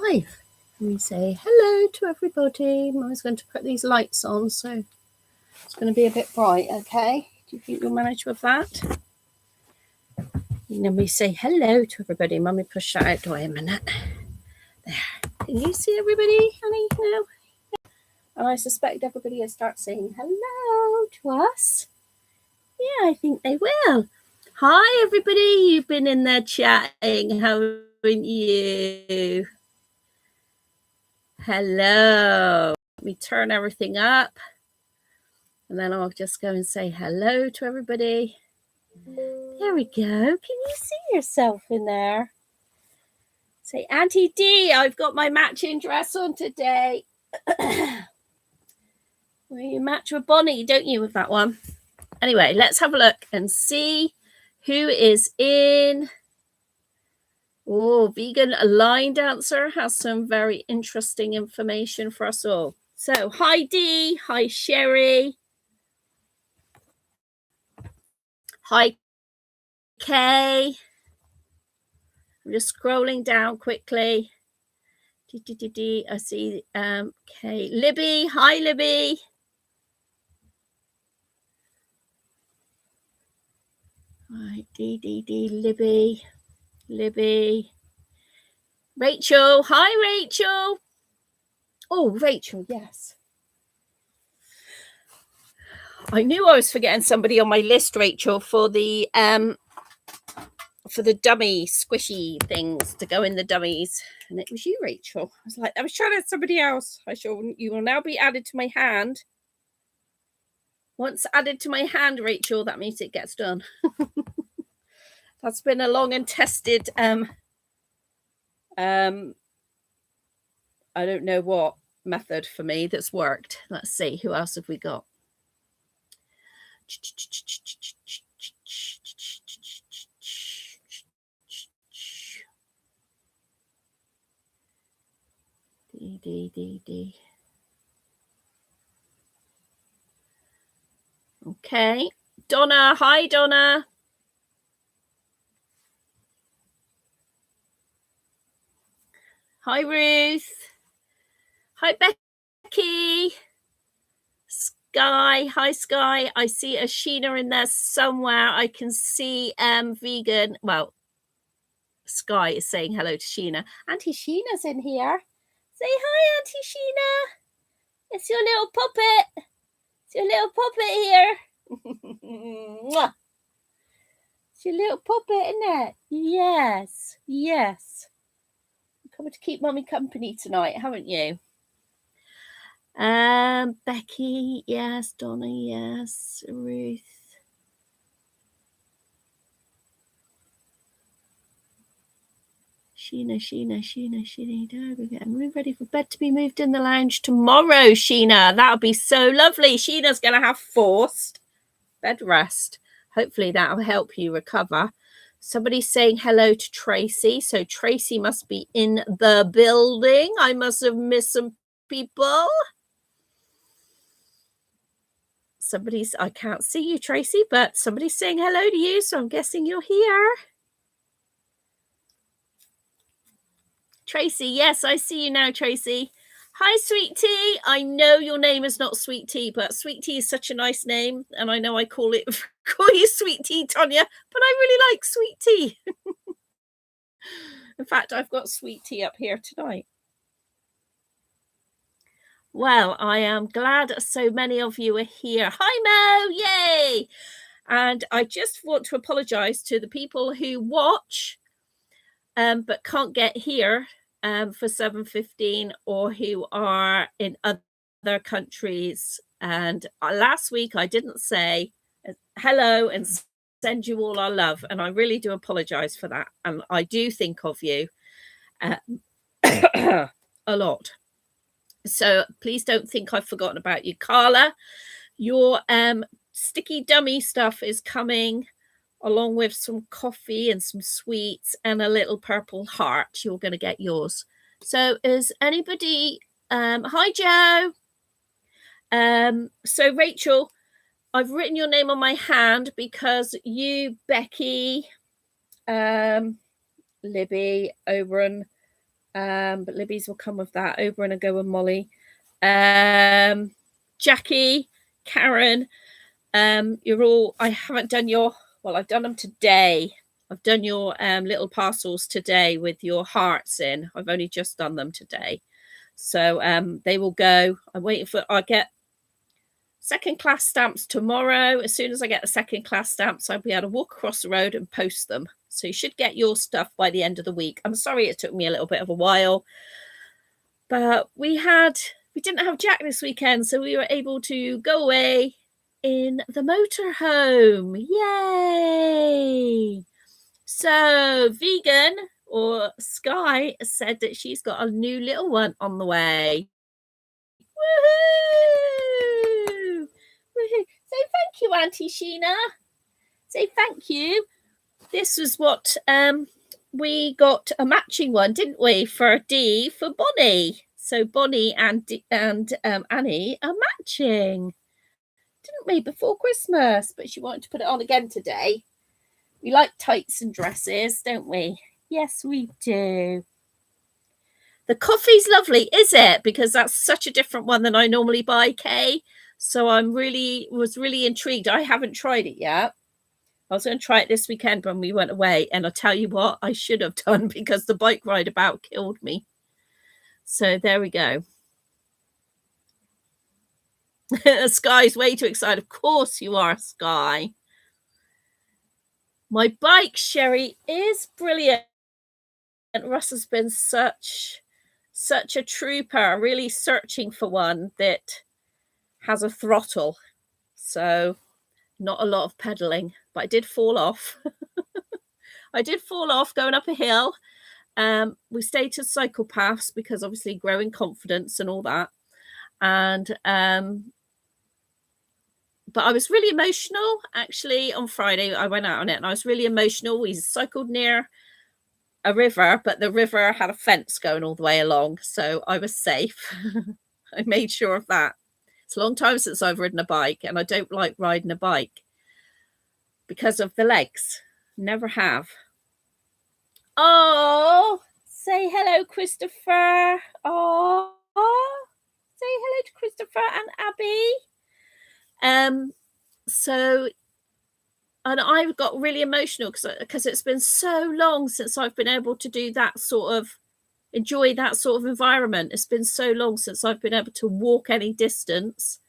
live. And we say hello to everybody. I was going to put these lights on, so it's going to be a bit bright, okay? Do you think you'll manage with that? And then we say hello to everybody. Mummy, push that out the way a minute. There. Can you see everybody, honey? No? And I suspect everybody will start saying hello to us. Yeah, I think they will. Hi, everybody. You've been in there chatting, haven't you? Hello. Let me turn everything up. And then I'll just go and say hello to everybody. There we go. Can you see yourself in there? Say, Auntie D, I've got my matching dress on today. Well, you match with Bonnie, don't you, with that one? Anyway, let's have a look and see who is in. Oh, Vegan Line Dancer has some very interesting information for us all. So, hi Dee, hi Sherry, hi Kay. I'm just scrolling down quickly. I see Kay. Libby, hi Libby. Hi, Libby. Rachel, hi Rachel. Oh, Rachel, yes. I knew I was forgetting somebody on my list, Rachel, for the dummy squishy things to go in the dummies, and it was you, Rachel. I was trying to have somebody else. You will now be added to my hand. Once added to my hand, Rachel, that means it gets done. That's been a long and tested I don't know what method for me that's worked. Let's see, who else have we got? D. Okay. Donna. Hi, Donna. Hi, Ruth. Hi, Becky. Sky. Hi, Sky. I see a Sheena in there somewhere. I can see Vegan. Well, Sky is saying hello to Sheena. Auntie Sheena's in here. Say hi, Auntie Sheena. It's your little puppet. It's your little puppet here. It's your little puppet, isn't it? Yes. Yes. You're coming to keep Mummy company tonight, haven't you? Becky, yes. Donna, yes. Ruth. Sheena. We're getting ready for bed to be moved in the lounge tomorrow, Sheena. That'll be so lovely. Sheena's going to have forced bed rest. Hopefully that'll help you recover. Somebody's saying hello to Tracy. So Tracy must be in the building. I must have missed some people. I can't see you, Tracy, but somebody's saying hello to you. So I'm guessing you're here. Tracy, yes, I see you now, Tracy. Hi, Sweet Tea. I know your name is not Sweet Tea, but Sweet Tea is such a nice name. And I know I call you Sweet Tea, Tonya, but I really like Sweet Tea. In fact, I've got Sweet Tea up here tonight. Well, I am glad so many of you are here. Hi, Mo. Yay. And I just want to apologize to the people who watch but can't get here for 7:15 or who are in other countries. And last week I didn't say hello and send you all our love, and I really do apologize for that. And I do think of you a lot. So please don't think I've forgotten about you. Carla, your sticky dummy stuff is coming along with some coffee and some sweets and a little purple heart. You're going to get yours. So is anybody... hi, Joe. So, Rachel, I've written your name on my hand because you, Becky, Libby, Oberon, But Libby's will come with that. Oberon and go with Molly. Jackie, Karen, you're all, I haven't done your, well, I've done them today. I've done your little parcels today with your hearts in. I've only just done them today. So they will go. I'm waiting for, I'll get second class stamps tomorrow. As soon as I get the second class stamps, I'll be able to walk across the road and post them. So you should get your stuff by the end of the week. I'm sorry it took me a little bit of a while, but we didn't have Jack this weekend, so we were able to go away in the motorhome. Yay! So Vegan or Sky said that she's got a new little one on the way. Woohoo! Woohoo! Say thank you, Auntie Sheena. Say thank you. This was what we got a matching one, didn't we, for D for Bonnie? So Bonnie and Annie are matching, didn't we, before Christmas? But she wanted to put it on again today. We like tights and dresses, don't we? Yes, we do. The coffee's lovely, is it? Because that's such a different one than I normally buy, Kay. So I was really intrigued. I haven't tried it yet. I was going to try it this weekend when we went away. And I'll tell you what, I should have done because the bike ride about killed me. So there we go. Sky's way too excited. Of course you are, Sky. My bike, Sherry, is brilliant. Russ has been such a trooper, really searching for one that has a throttle. So not a lot of pedaling, but I did fall off. I did fall off going up a hill. We stayed to cycle paths because obviously growing confidence and all that. And but I was really emotional actually on Friday. I went out on it and I was really emotional. We cycled near a river, but the river had a fence going all the way along, so I was safe. I made sure of that. It's a long time since I've ridden a bike, and I don't like riding a bike because of the legs. Never have. Oh, say hello, Christopher. Oh, say hello to Christopher and Abby. So, and I got really emotional because it's been so long since I've been able to do that sort of, enjoy that sort of environment. It's been so long since I've been able to walk any distance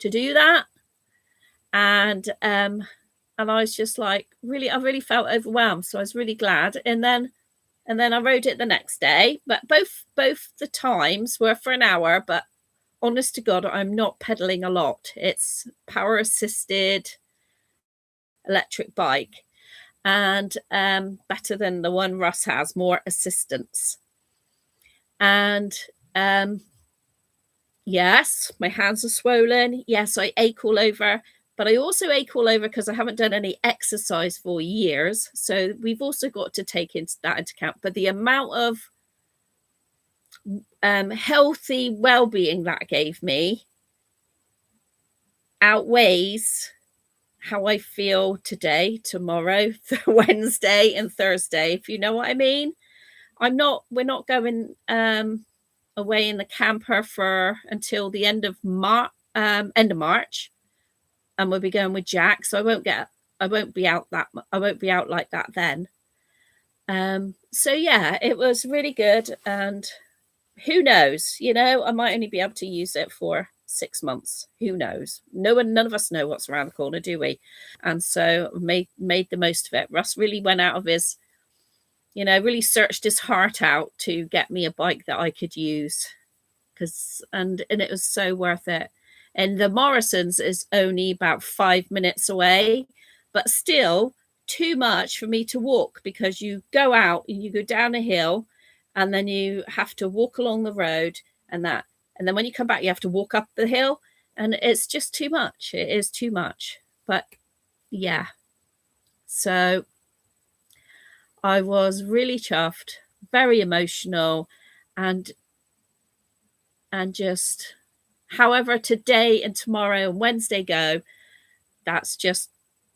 to do that. And I was just like, I really felt overwhelmed. So I was really glad. And then I rode it the next day. But both the times were for an hour. But honest to God, I'm not pedaling a lot. It's power assisted electric bike, and better than the one Russ has, more assistance. And yes, my hands are swollen. Yes, I ache all over. But I also ache all over because I haven't done any exercise for years. So we've also got to take that into account. But the amount of healthy well-being that gave me outweighs how I feel today, tomorrow, Wednesday and Thursday, if you know what I mean. We're not going away in the camper until the end of March. And we'll be going with Jack, so I won't be out like that then. So yeah, it was really good, and who knows, I might only be able to use it for 6 months. Who knows? None of us know what's around the corner, do we? And so made the most of it. Russ really went out of his, really searched his heart out to get me a bike that I could use, and it was so worth it. And the Morrison's is only about 5 minutes away, but still too much for me to walk, because you go out and you go down a hill and then you have to walk along the road and then when you come back, you have to walk up the hill, and it's just too much. It is too much. But yeah, so I was really chuffed, very emotional, and just, however today and tomorrow and Wednesday go, that's just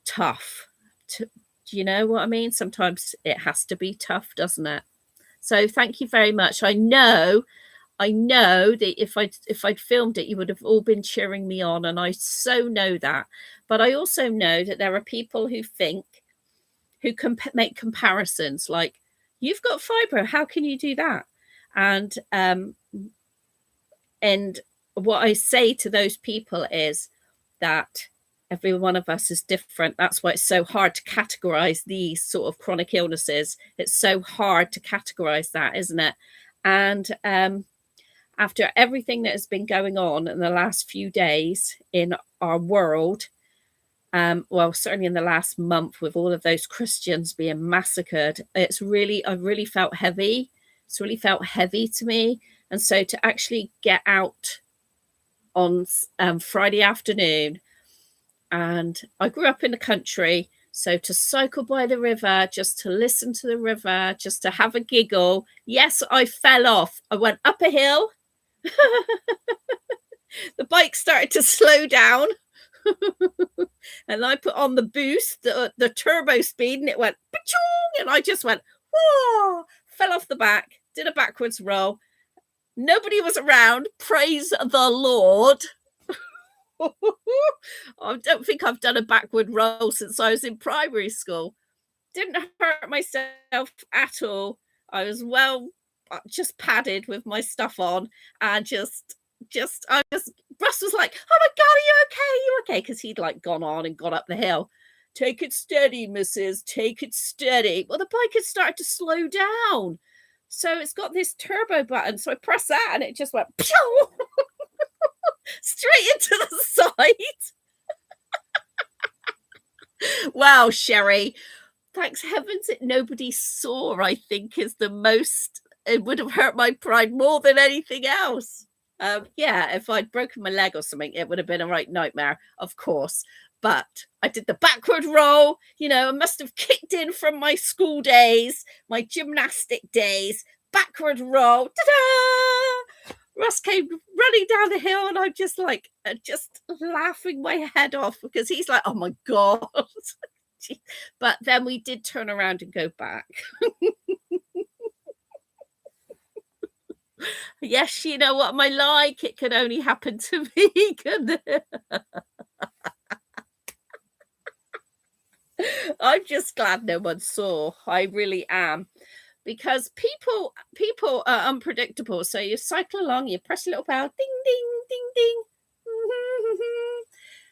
tough. Do you know what I mean? Sometimes it has to be tough, doesn't it? So thank you very much. I know that if I'd filmed it, you would have all been cheering me on, and I so know that. But I also know that there are people who make comparisons, like, you've got fibro, how can you do that? And what I say to those people is that every one of us is different. That's why it's so hard to categorize these sort of chronic illnesses. It's so hard to categorize that, isn't it? And after everything that has been going on in the last few days in our world, well, certainly in the last month, with all of those Christians being massacred, I've really felt heavy. It's really felt heavy to me. And so to actually get out on Friday afternoon, and I grew up in the country, so to cycle by the river, just to listen to the river, just to have a giggle. Yes, I fell off. I went up a hill. The bike started to slow down. And I put on the boost, the turbo speed, and it went pa-chung, and I just went, whoa, fell off the back, did a backwards roll. Nobody was around. Praise the Lord. I don't think I've done a backward roll since I was in primary school. Didn't hurt myself at all. I was just padded with my stuff on, and Russ was like, oh my God, are you okay? Are you okay? Because he'd like gone on and got up the hill. Take it steady, missus. Take it steady. Well, the bike had started to slow down. So it's got this turbo button. So I pressed that and it just went straight into the side. Wow, Sherry. Thanks heavens that nobody saw, I think, is the most. It would have hurt my pride more than anything else. Yeah, if I'd broken my leg or something, it would have been a right nightmare, of course. But I did the backward roll. I must have kicked in from my school days, my gymnastic days. Backward roll. Ta-da! Russ came running down the hill, and I'm just like, just laughing my head off, because he's like, oh my God. But then we did turn around and go back. Yes, you know what am I like? It can only happen to me, couldn't it? I'm just glad no one saw. I really am. Because people are unpredictable. So you cycle along, you press a little bell, ding, ding, ding, ding.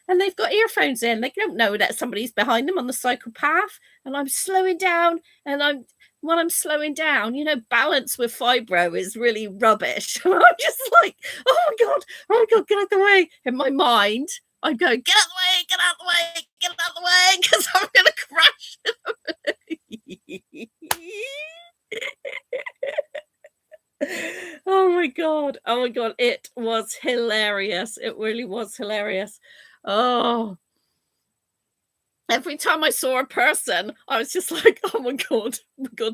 And they've got earphones in. They don't know that somebody's behind them on the cycle path. And I'm slowing down. And when I'm slowing down, balance with fibro is really rubbish. And I'm just like, oh my God, get out of the way. In my mind, I'm going, get out of the way, get out of the way, get out of the way, because I'm going to crash. Oh my God. It was hilarious. It really was hilarious. Oh, every time I saw a person, I was just like, oh my God,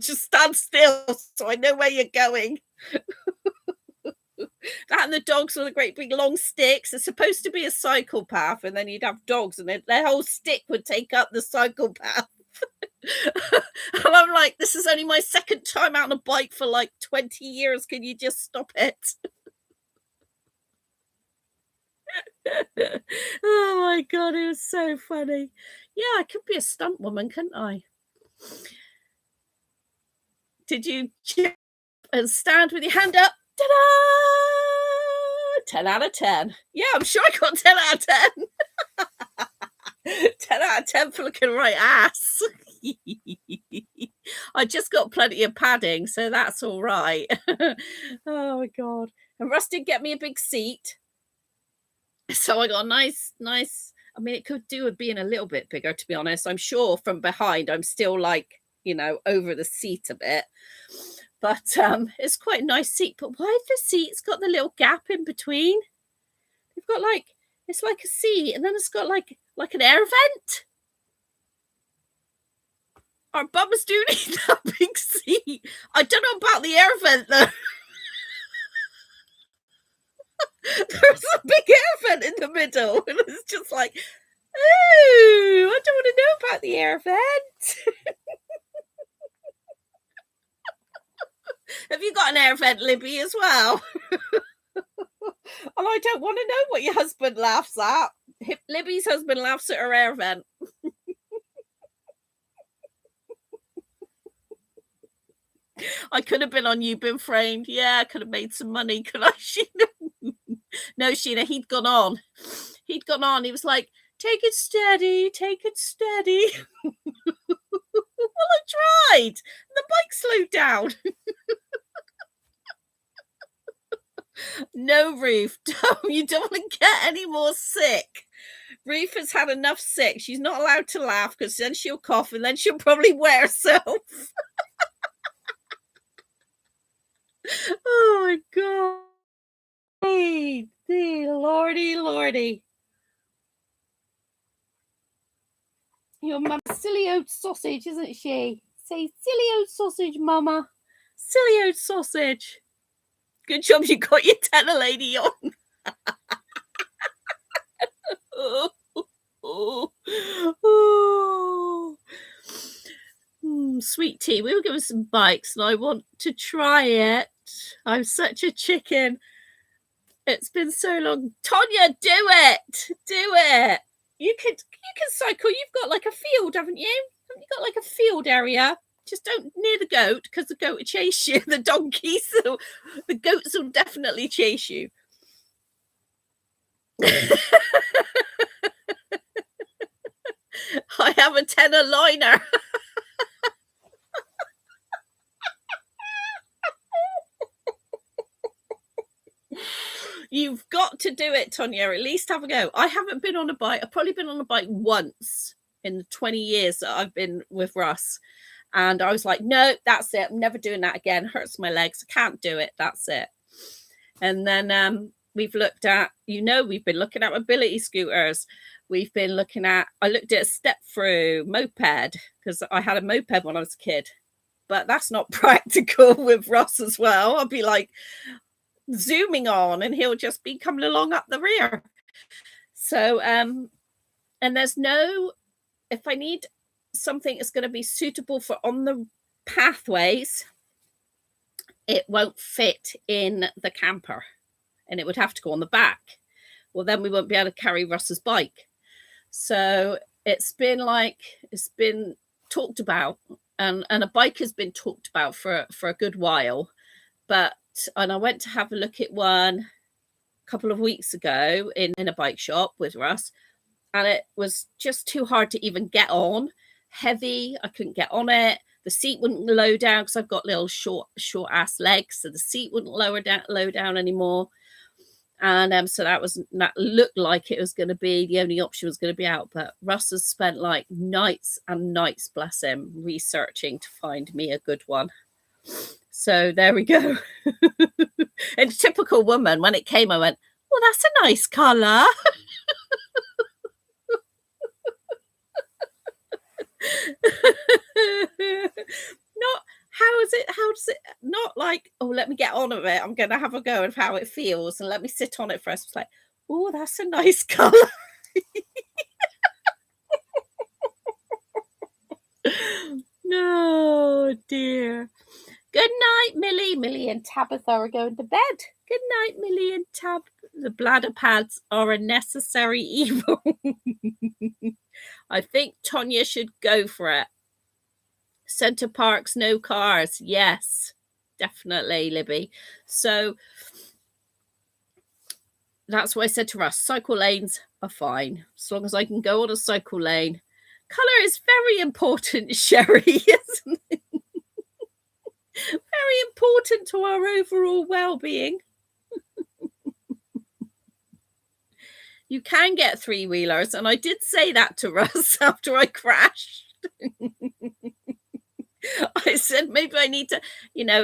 just stand still so I know where you're going. That and the dogs with the great big long sticks. It's supposed to be a cycle path, and then you'd have dogs, and their whole stick would take up the cycle path. And I'm like, this is only my second time out on a bike for like 20 years. Can you just stop it? Oh my God, it was so funny. Yeah, I could be a stunt woman, couldn't I? Did you jump and stand with your hand up? Ta-da! 10 out of 10. Yeah, I'm sure I got 10 out of 10. 10 out of 10 for looking right ass. I just got plenty of padding, so that's all right. Oh my God. And Russ did get me a big seat. So I got a nice. I mean, it could do with being a little bit bigger, to be honest. I'm sure from behind, I'm still like, over the seat a bit. But it's quite a nice seat. But why have the seats got the little gap in between? They've got it's like a seat, and then it's got like an air vent. Our bums do need that big seat. I don't know about the air vent, though. There's a big air vent in the middle, and it's just like, oh, I don't want to know about the air vent. Have you got an air vent, Libby, as well? And I don't want to know what your husband laughs at. Libby's husband laughs at her air vent. I could have been on You Been Framed. Yeah, I could have made some money. Could I, Sheena? No, Sheena, he'd gone on. He'd gone on. He was like, take it steady, take it steady. Well, I tried. The bike slowed down. No, Ruth, you don't want to get any more sick. Ruth has had enough sick. She's not allowed to laugh because then she'll cough and then she'll probably wear herself. Oh my God. Hey, lordy, lordy. Your mum's silly old sausage, isn't she? Say silly old sausage, mama. Silly old sausage. Good job you got your tenor lady on. Sweet tea. We were given some bikes and I want to try it. I'm such a chicken. It's been so long. Tonya, do it. Do it. You can cycle. You've got like a field, haven't you? Haven't you got like a field area? Just don't near the goat because the goat will chase you. The donkeys, the goats will definitely chase you. I have a tenor liner. You've got to do it, Tonya. At least have a go. I haven't been on a bike. I've probably been on a bike once in the 20 years that I've been with Russ. And I was like, no, that's it. I'm never doing that again. Hurts my legs. I can't do it. That's it. And then we've looked at, we've been looking at mobility scooters. We've been looking at, I looked at a step through moped because I had a moped when I was a kid. But that's not practical with Russ as well. I'll be like zooming on and he'll just be coming along up the rear. So, and there's no, if I need something that's going to be suitable for on the pathways, it won't fit in the camper and it would have to go on the back. Well, then we won't be able to carry Russ's bike. So it's been talked about, and a bike has been talked about for a good while. And I went to have a look at one a couple of weeks ago in a bike shop with Russ, and it was just too hard to even get on. Heavy, I couldn't get on it. The seat wouldn't low down because I've got little short ass legs, so the seat wouldn't low down anymore. And so that looked like it was going to be the only option was going to be out. But Russ has spent like nights and nights, bless him, researching to find me a good one. So there we go. And typical woman, when it came, I went, well, that's a nice colour. Not how does it not like, oh, let me get on with it, I'm gonna have a go of how it feels and let me sit on it first. It's like, oh, that's a nice colour. No, dear. Good night, Millie. Millie and Tabitha are going to bed. Good night, Millie and Tab. The bladder pads are a necessary evil. I think Tonya should go for it. Center Parks, no cars. Yes, definitely, Libby. So that's what I said to Russ. Cycle lanes are fine. As long as I can go on a cycle lane. Colour is very important, Sherry, isn't it? Very important to our overall well-being. You can get three-wheelers, and I did say that to Russ after I crashed. I said, maybe I need to,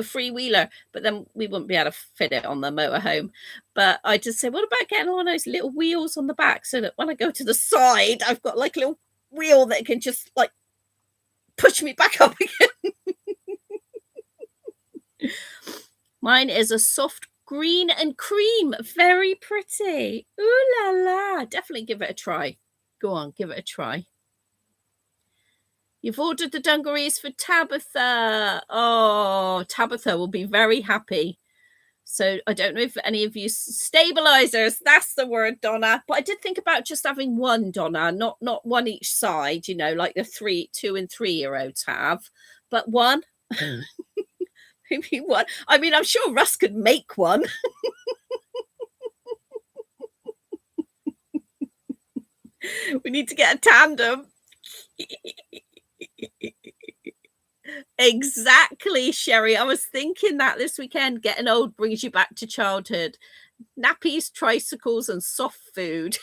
three-wheeler, but then we wouldn't be able to fit it on the motorhome. But I just said, what about getting one of those little wheels on the back so that when I go to the side, I've got like a little wheel that can just like push me back up again. Mine is a soft green and cream. Very pretty. Ooh la la. Definitely give it a try. Go on, give it a try. You've ordered the dungarees for Tabitha. Oh, Tabitha will be very happy. So I don't know if any of you stabilizers, that's the word, Donna. But I did think about just having one, Donna, not one each side, you know, like the 2 and 3-year-olds have, but one. Maybe one. I mean, I'm sure Russ could make one. We need to get a tandem. Exactly, Sherry. I was thinking that this weekend. Getting old brings you back to childhood. Nappies, tricycles, and soft food.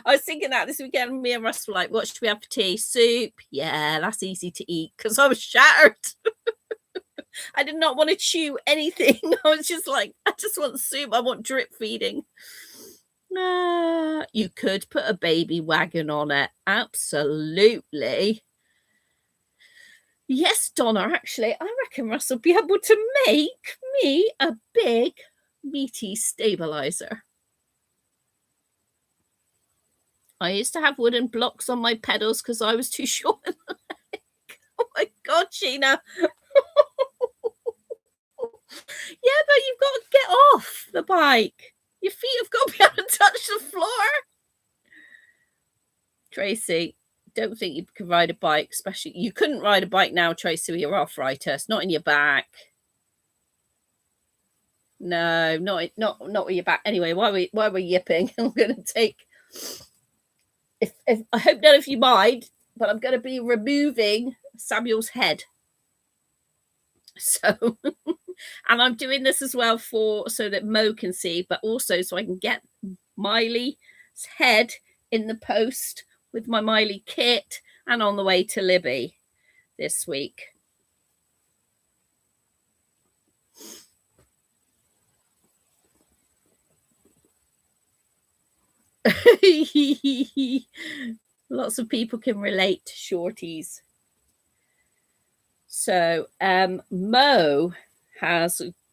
I was thinking that this weekend. Me and Russ were like, what should we have for tea? Soup. Yeah, that's easy to eat because I was shattered. I did not want to chew anything. I was just like, I just want soup. I want drip feeding. You could put a baby wagon on it. Absolutely. Yes, Donna, actually, I reckon Russ will be able to make me a big, meaty stabilizer. I used to have wooden blocks on my pedals because I was too short in the leg. Oh my God, Sheena. Yeah, but you've got to get off the bike. Your feet have got to be able to touch the floor. Tracy, don't think you can ride a bike, especially you couldn't ride a bike now, Tracy, with your arthritis, not in your back. No, not with your back. Anyway, why we're yipping? I'm going to take. If I hope none of you mind, but I'm going to be removing Samuel's head. So, and I'm doing this as well so that Mo can see, but also so I can get Miley's head in the post with my Miley kit and on the way to Libby this week. Lots of people can relate to shorties. So Mo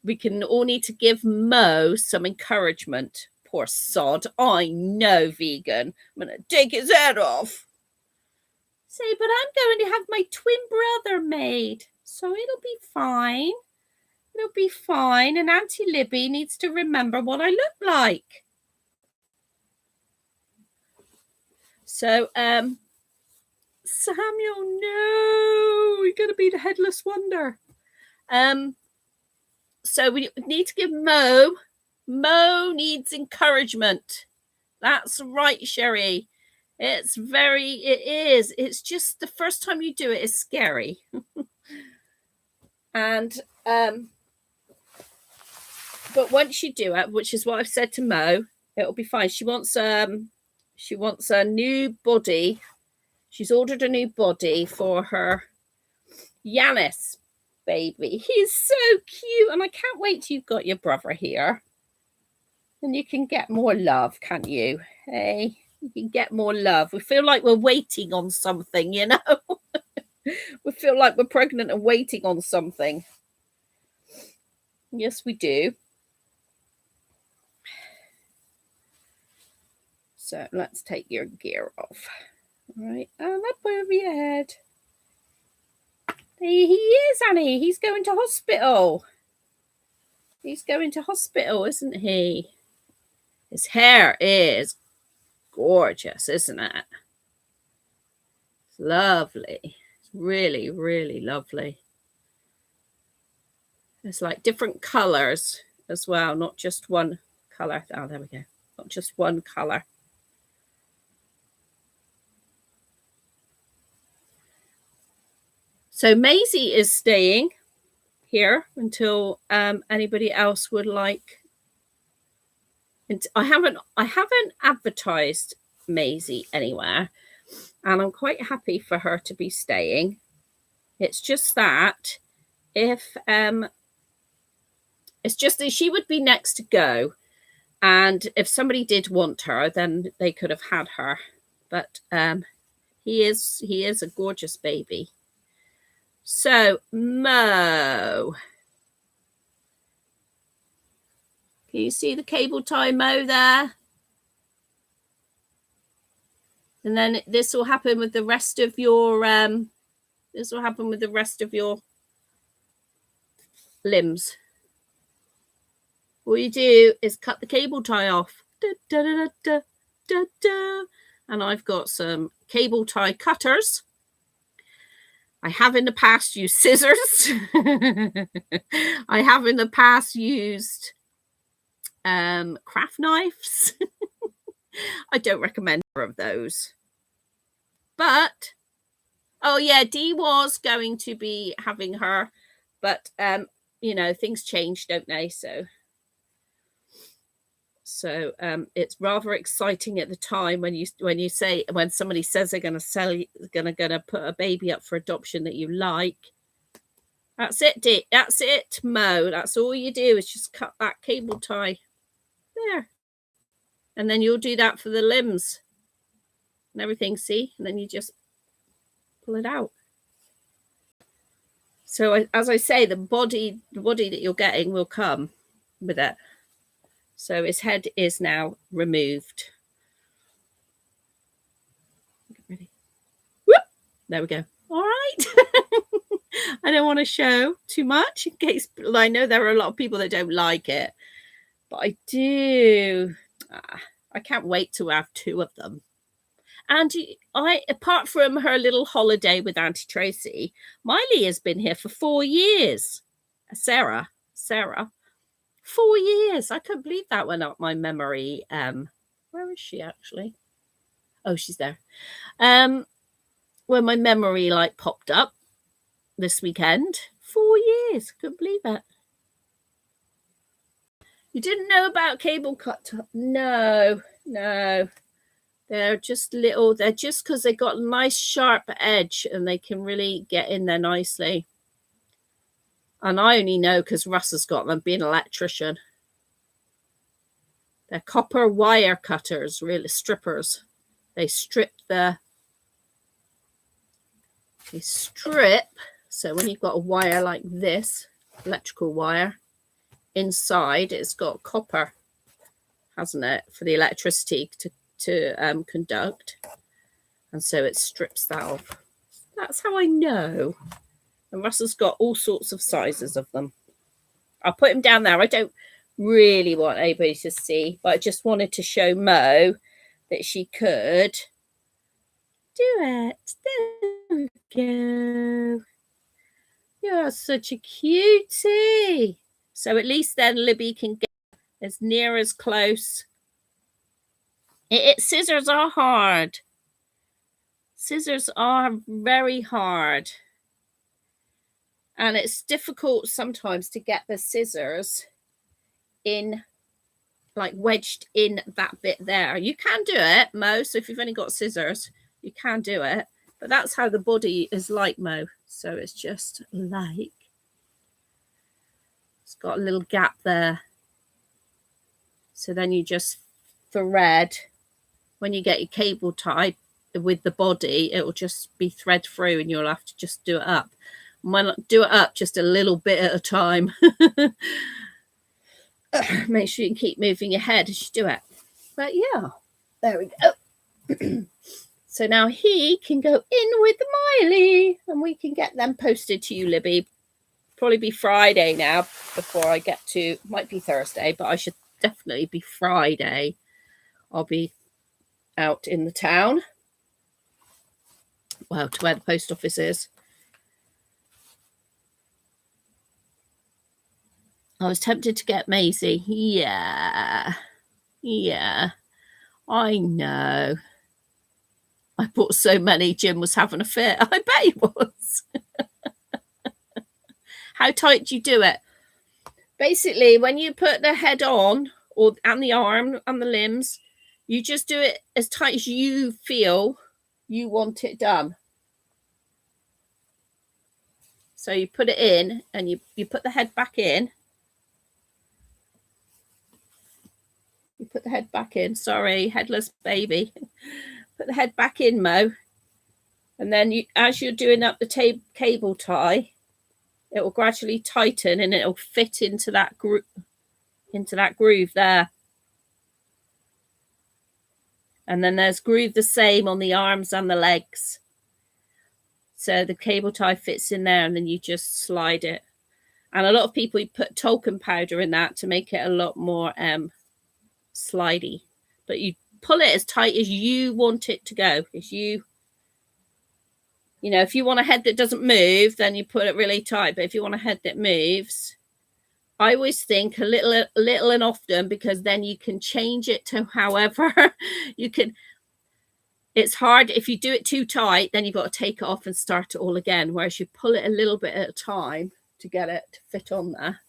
we can all need to give Mo some encouragement. Poor sod. I know, vegan. I'm going to take his head off. Say, but I'm going to have my twin brother made. So it'll be fine. It'll be fine. And Auntie Libby needs to remember what I look like. So, Samuel, no, you're going to be the headless wonder. So we need to give Mo needs encouragement. That's right, Sherry. It's just the first time you do it is scary. And but once you do it, which is what I've said to Mo, it'll be fine. She wants a new body. She's ordered a new body for her Yanis baby. He's so cute, and I can't wait till you've got your brother here. And you can get more love, can't you? Hey, you can get more love. We feel like we're waiting on something, you know? We feel like we're pregnant and waiting on something. Yes, we do. So let's take your gear off. All right, and up over your head. He is, Annie. He's going to hospital. He's going to hospital, isn't he? His hair is gorgeous, isn't it? It's lovely. It's really, really lovely. It's like different colors as well, not just one color. Oh, there we go. Not just one color. So Maisie is staying here until anybody else would like. And I haven't advertised Maisie anywhere, and I'm quite happy for her to be staying. It's just that it's just that she would be next to go, and if somebody did want her, then they could have had her. But he is a gorgeous baby. So Mo, can you see the cable tie, Mo? There And then this will happen with the rest of your limbs. All you do is cut the cable tie off. Da, da, da, da, da, da. And I've got some cable tie cutters. I have in the past used scissors. I have in the past used craft knives. I don't recommend either of those. But, oh yeah, Dee was going to be having her. But, you know, things change, don't they? So it's rather exciting at the time when somebody says they're going to put a baby up for adoption that you like. That's it, Dee. That's it, Mo. That's all you do is just cut that cable tie there, and then you'll do that for the limbs and everything. See, and then you just pull it out. So as I say, the body that you're getting will come with it. So his head is now removed. Get ready. Whoop! There we go. All right. I don't want to show too much in case I know there are a lot of people that don't like it, but I do. I can't wait to have 2 of them. And apart from her little holiday with Auntie Tracy, Miley has been here for 4 years. Sarah. 4 years. I couldn't believe that went up my memory. Where is she actually? Oh, she's there. When my memory popped up this weekend. 4 years. Couldn't believe it. You didn't know about cable cut? No. They're just little. They're just because they got a nice sharp edge and they can really get in there nicely. And I only know because Russ has got them, being an electrician. They're copper wire cutters, really strippers. They strip. So when you've got a wire like this, electrical wire, inside it's got copper, hasn't it, for the electricity to conduct. And so it strips that off. That's how I know. And Russell's got all sorts of sizes of them. I'll put him down there. I don't really want anybody to see, but I just wanted to show Mo that she could do it. There we go. You're such a cutie. So at least then Libby can get as near as close. Scissors are hard. Scissors are very hard. And it's difficult sometimes to get the scissors in, wedged in that bit there. You can do it, Mo. So if you've only got scissors, you can do it. But that's how the body is like, Mo. So it's just it's got a little gap there. So then you just thread. When you get your cable tied with the body, it will just be thread through and you'll have to just do it up. Do it up just a little bit at a time. Make sure you can keep moving your head as you do it. But yeah, there we go. So now he can go in with Miley and we can get them posted to you, Libby. Probably be Friday now before I get to, might be Thursday, but I should definitely be Friday. I'll be out in the town. Well, to where the post office is. I was tempted to get Maisie. Yeah, I know. I bought so many, Jim was having a fit. I bet he was. How tight do you do it? Basically, when you put the head on, and the arm and the limbs, you just do it as tight as you feel you want it done. So you put it in and you put the head back in. You put the head back in. Sorry, headless baby. Put the head back in, Mo. And then as you're doing up the cable tie, it will gradually tighten and it will fit into that groove there. And then there's groove the same on the arms and the legs. So the cable tie fits in there and then you just slide it. And a lot of people put talcum powder in that to make it a lot more slidey. But you pull it as tight as you want it to go. If you know, if you want a head that doesn't move, then you put it really tight. But if you want a head that moves, I always think a little and often, because then you can change it to however you can. It's hard if you do it too tight, then you've got to take it off and start it all again. Whereas you pull it a little bit at a time to get it to fit on there.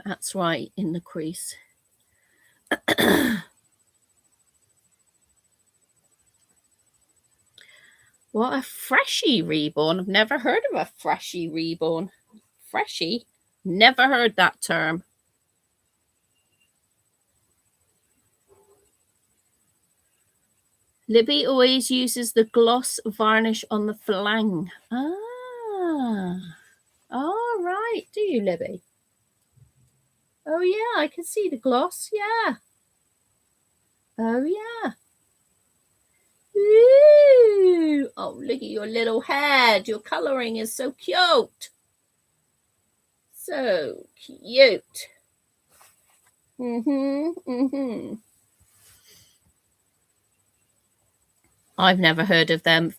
That's right, in the crease. What a freshie reborn. I've never heard of a freshie reborn. Freshie? Never heard that term. Libby always uses the gloss varnish on the flang. Ah. All right. Do you, Libby? Oh, yeah. I can see the gloss. Yeah. Oh, yeah. Ooh. Oh, look at your little head. Your colouring is so cute. So cute. I've never heard of them,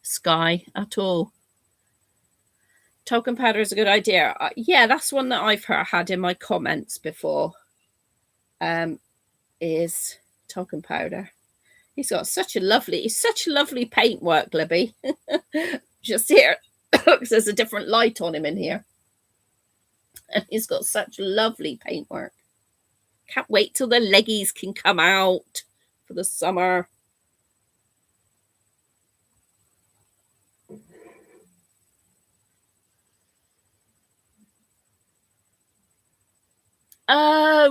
Sky, at all. Talcum powder is a good idea. Yeah, that's one that I've had in my comments before. Is talcum powder. He's got such a lovely paintwork, Libby. Just here, looks there's a different light on him in here, and he's got such lovely paintwork. Can't wait till the leggies can come out for the summer.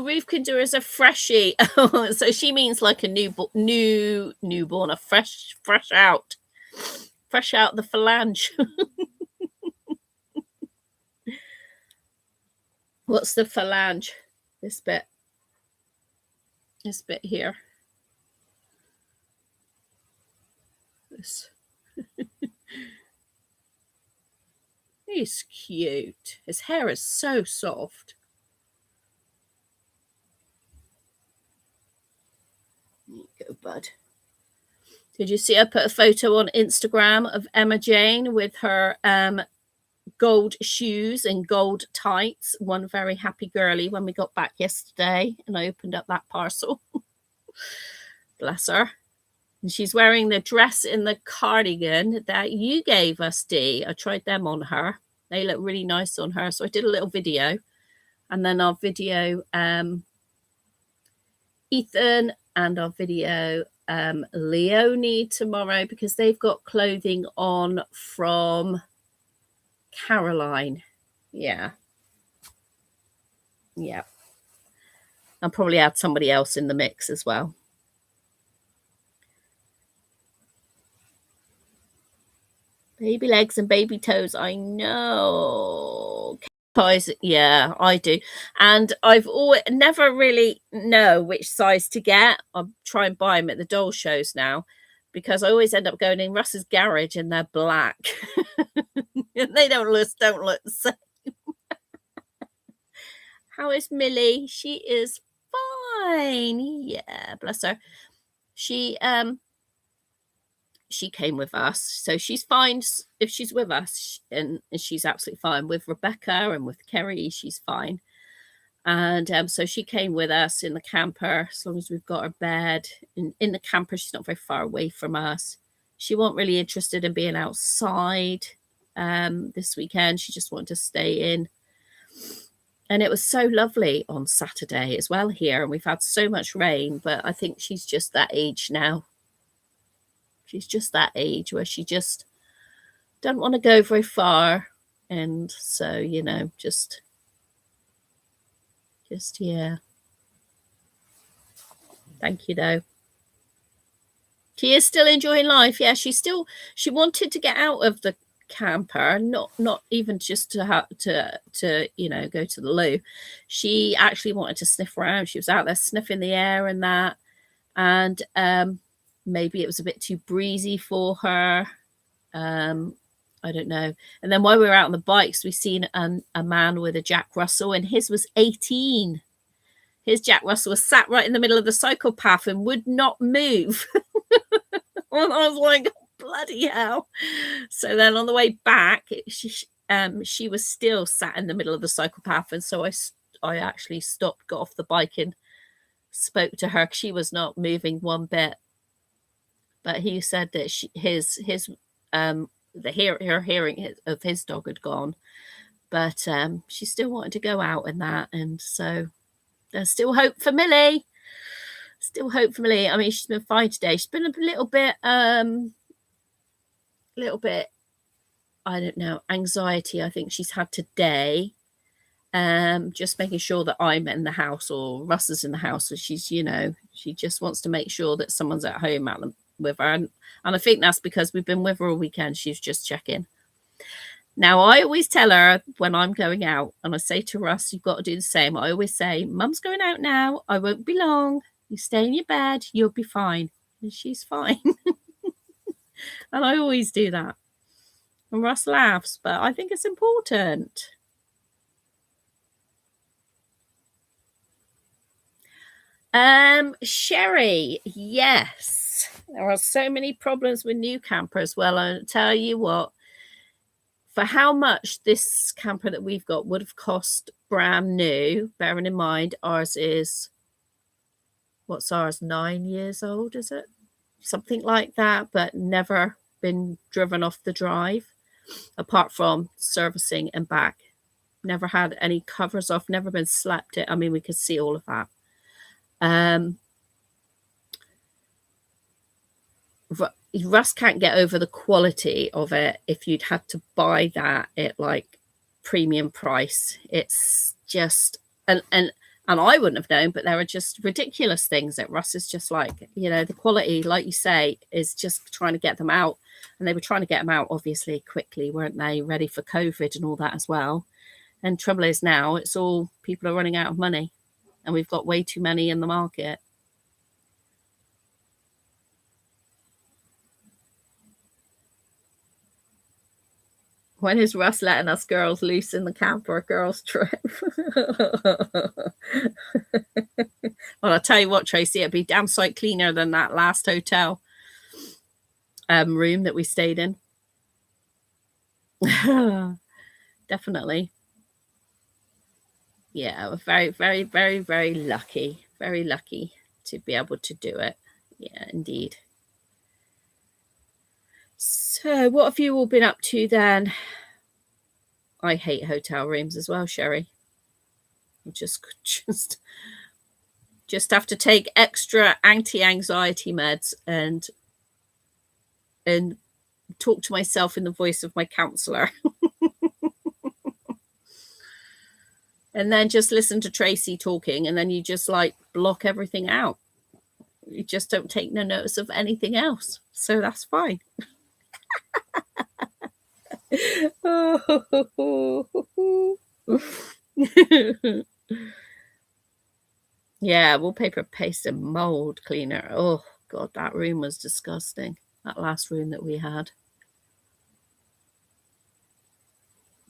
Ruth can do as a freshie. So she means like a newborn, a fresh out the phalange. What's the phalange? This bit here. This. He's cute. His hair is so soft. There you go, bud. Did you see I put a photo on Instagram of Emma Jane with her gold shoes and gold tights? One very happy girly when we got back yesterday and I opened up that parcel. Bless her. And she's wearing the dress in the cardigan that you gave us, Dee. I tried them on her. They look really nice on her. So I did a little video. And then I'll video Ethan and I'll video Leonie tomorrow because they've got clothing on from Caroline. Yeah. I'll probably add somebody else in the mix as well. Baby legs and baby toes. I know. Toys, yeah, I do. And I've never really know which size to get. I'll try and buy them at the doll shows now because I always end up going in Russ's garage and they're black. They don't look the same. How is Millie? She is fine. Yeah, bless her. She came with us, so she's fine if she's with us, and she's absolutely fine with Rebecca and with Kerry. She's fine, and so she came with us in the camper. As long as we've got her bed in the camper, she's not very far away from us. She wasn't really interested in being outside this weekend. She just wanted to stay in, and it was so lovely on Saturday as well here. And we've had so much rain, but I think she's just that age now. She's just that age where she just don't want to go very far. And so, you know, just yeah. Thank you, though. She is still enjoying life. Yeah, she wanted to get out of the camper, not even just to have to you know, go to the loo. She actually wanted to sniff around. She was out there sniffing the air and that, and maybe it was a bit too breezy for her. I don't know. And then while we were out on the bikes, we seen a man with a Jack Russell, and his was 18. His Jack Russell was sat right in the middle of the cycle path and would not move. And I was like, bloody hell. So then on the way back, she was still sat in the middle of the cycle path, and so I actually stopped, got off the bike, and spoke to her. She was not moving one bit. But he said that her hearing of his dog had gone, but she still wanted to go out and that, and so there's still hope for Millie. Still hope for Millie. I mean, she's been fine today. She's been a little bit, I don't know, anxiety. I think she's had today. Just making sure that I'm in the house or Russ is in the house. So she's, you know, she just wants to make sure that someone's at home with her. And I think that's because we've been with her all weekend. She's just checking. Now, I always tell her when I'm going out, and I say to Russ, you've got to do the same. I always say, Mum's going out now. I won't be long. You stay in your bed. You'll be fine. And she's fine. And I always do that. And Russ laughs, but I think it's important. Sherry, yes. There are so many problems with new campers. Well, I'll tell you what, for how much this camper that we've got would have cost brand new, bearing in mind ours is, what's ours, 9 years old, is it? Something like that, but never been driven off the drive, apart from servicing and back. Never had any covers off, never been slept in. I mean, we could see all of that. Russ can't get over the quality of it if you'd had to buy that at like premium price. It's just and I wouldn't have known, but there are just ridiculous things that Russ is just like, you know, the quality, like you say, is just trying to get them out. And they were trying to get them out obviously quickly, weren't they? Ready for COVID and all that as well. And trouble is now it's all, people are running out of money, and we've got way too many in the market. When is Russ letting us girls loose in the camper girls trip? Well, I'll tell you what, Tracy, it'd be damn sight cleaner than that last hotel room that we stayed in. Definitely. Yeah, we're very, very, very, very lucky. Very lucky to be able to do it. Yeah, indeed. So, what have you all been up to then? I hate hotel rooms as well, Sherry. Just have to take extra anti-anxiety meds and talk to myself in the voice of my counselor. And then just listen to Tracy talking, and then you just like block everything out. You just don't take no notice of anything else. So that's fine. Yeah, wallpaper paste and mold cleaner. Oh God, that room was disgusting. That last room that we had.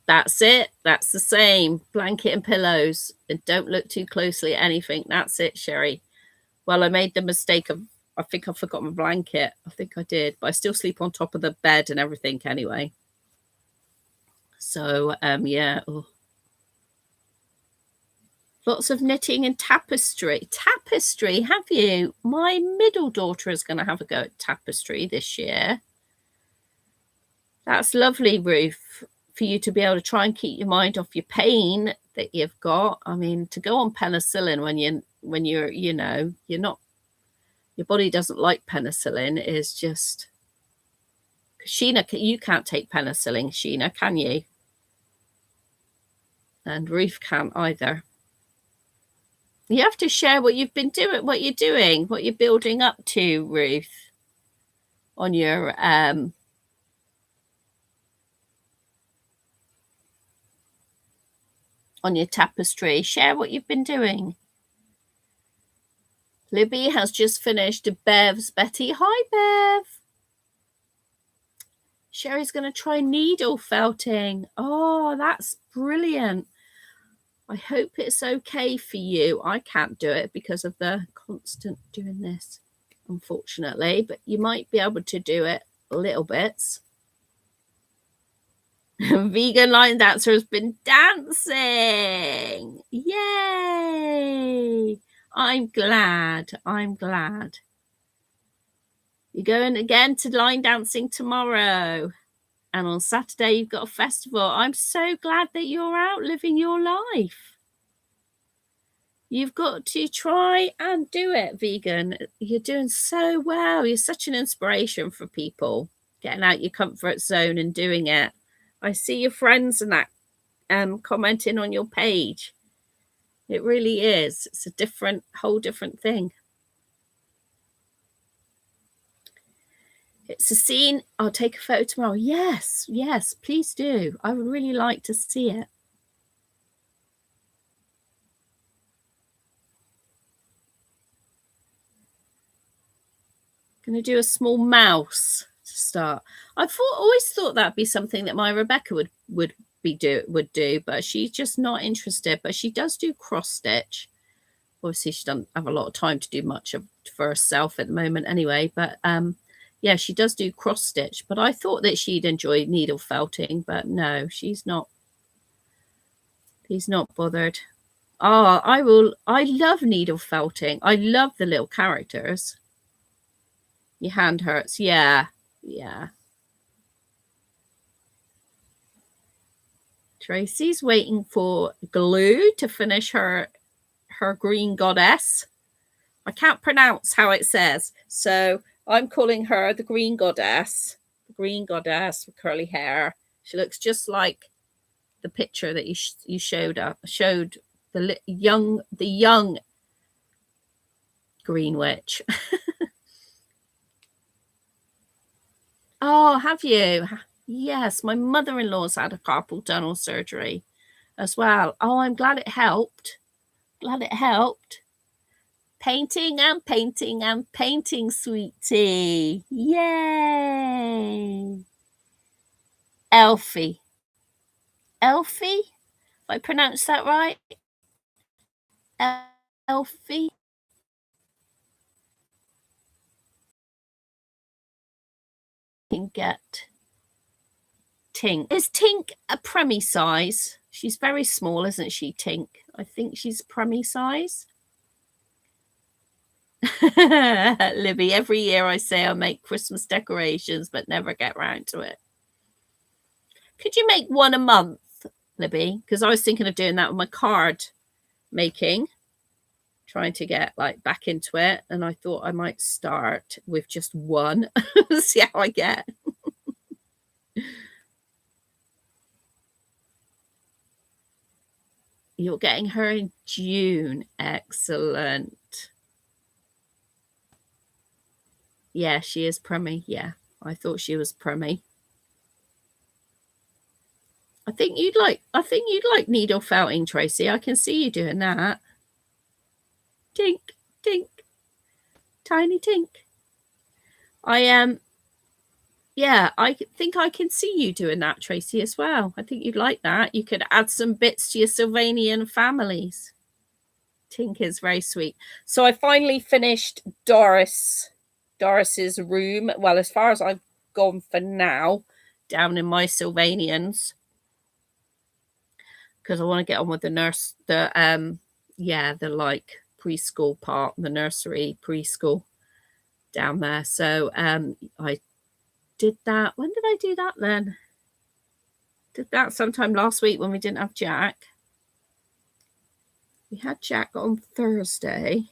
That's it. That's the same. Blanket and pillows. And don't look too closely at anything. That's it, Sherry. Well, I made the mistake of, I think I forgot my blanket. I think I did. But I still sleep on top of the bed and everything anyway. So, yeah. Oh. Lots of knitting and tapestry. Tapestry, have you? My middle daughter is going to have a go at tapestry this year. That's lovely, Ruth, for you to be able to try and keep your mind off your pain that you've got. I mean, to go on penicillin when you're, you know, you're not, your body doesn't like penicillin is just, Sheena, you can't take penicillin, Sheena, can you? And Ruth can't either. You have to share what you've been doing, what you're doing, what you're building up to, Ruth, on your on your tapestry. Share what you've been doing. Libby has just finished Bev's Betty. Hi, Bev. Sherry's going to try needle felting. Oh, that's brilliant. I hope it's okay for you. I can't do it because of the constant doing this, unfortunately, but you might be able to do it little bits. Vegan line dancer has been dancing. Yay! I'm glad. You're going again to line dancing tomorrow. And on Saturday, you've got a festival. I'm so glad that you're out living your life. You've got to try and do it, vegan. You're doing so well. You're such an inspiration for people, getting out your comfort zone and doing it. I see your friends and that commenting on your page. It really is. It's a whole different thing. It's a scene. I'll take a photo tomorrow. Yes, please do. I would really like to see it. Going to do a small mouse to start. Always thought that'd be something that my Rebecca would do, but she's just not interested. But she does do cross stitch. Obviously, she doesn't have a lot of time to do much for herself at the moment, anyway. But yeah, she does do cross stitch. But I thought that she'd enjoy needle felting, but no, she's not. He's not bothered. Oh, I love needle felting. I love the little characters. Your hand hurts. Yeah. Tracy's waiting for glue to finish her green goddess. I can't pronounce how it says, so I'm calling her the green goddess. The green goddess with curly hair. She looks just like the picture that you showed the young Green Witch. Oh, have you? Yes, my mother-in-law's had a carpal tunnel surgery as well. Oh, I'm glad it helped. Painting and painting and painting, sweetie. Yay. Elfie. If I pronounced that right? Elfie. Can get Tink. Is Tink a preemie size? She's very small, isn't she, Tink? I think she's preemie size. Libby, every year I say I'll make Christmas decorations, but never get around to it. Could you make one a month, Libby? Because I was thinking of doing that with my card making, trying to get back into it, and I thought I might start with just one. See how I get. You're getting her in June. Excellent. Yeah, she is preemie. Yeah, I thought she was preemie. I think you'd like needle felting, Tracy. I can see you doing that. Tink, tink, tiny tink. Yeah, I think I can see you doing that, Tracy, as well. I think you'd like that. You could add some bits to your Sylvanian families. Tink is very sweet. So I finally finished Doris's room. Well, as far as I've gone for now, down in my Sylvanians, because I want to get on with the preschool part, the nursery preschool down there. So I did that. When did I do that then? Did that sometime last week when we didn't have Jack. We had Jack on Thursday.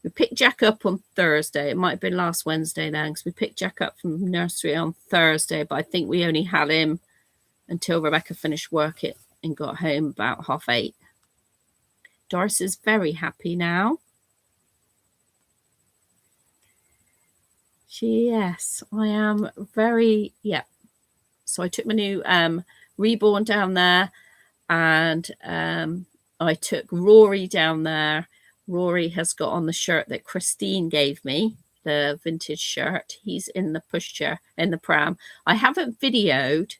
We picked Jack up on Thursday. It might have been last Wednesday then, because we picked Jack up from nursery on Thursday, but I think we only had him until Rebecca finished work and got home about 8:30. Doris is very happy now. Yes, I am very, yeah. So I took my new REBORN down there, and I took Rory down there. Rory has got on the shirt that Christine gave me, the vintage shirt. He's in the pushchair, in the pram. I haven't videoed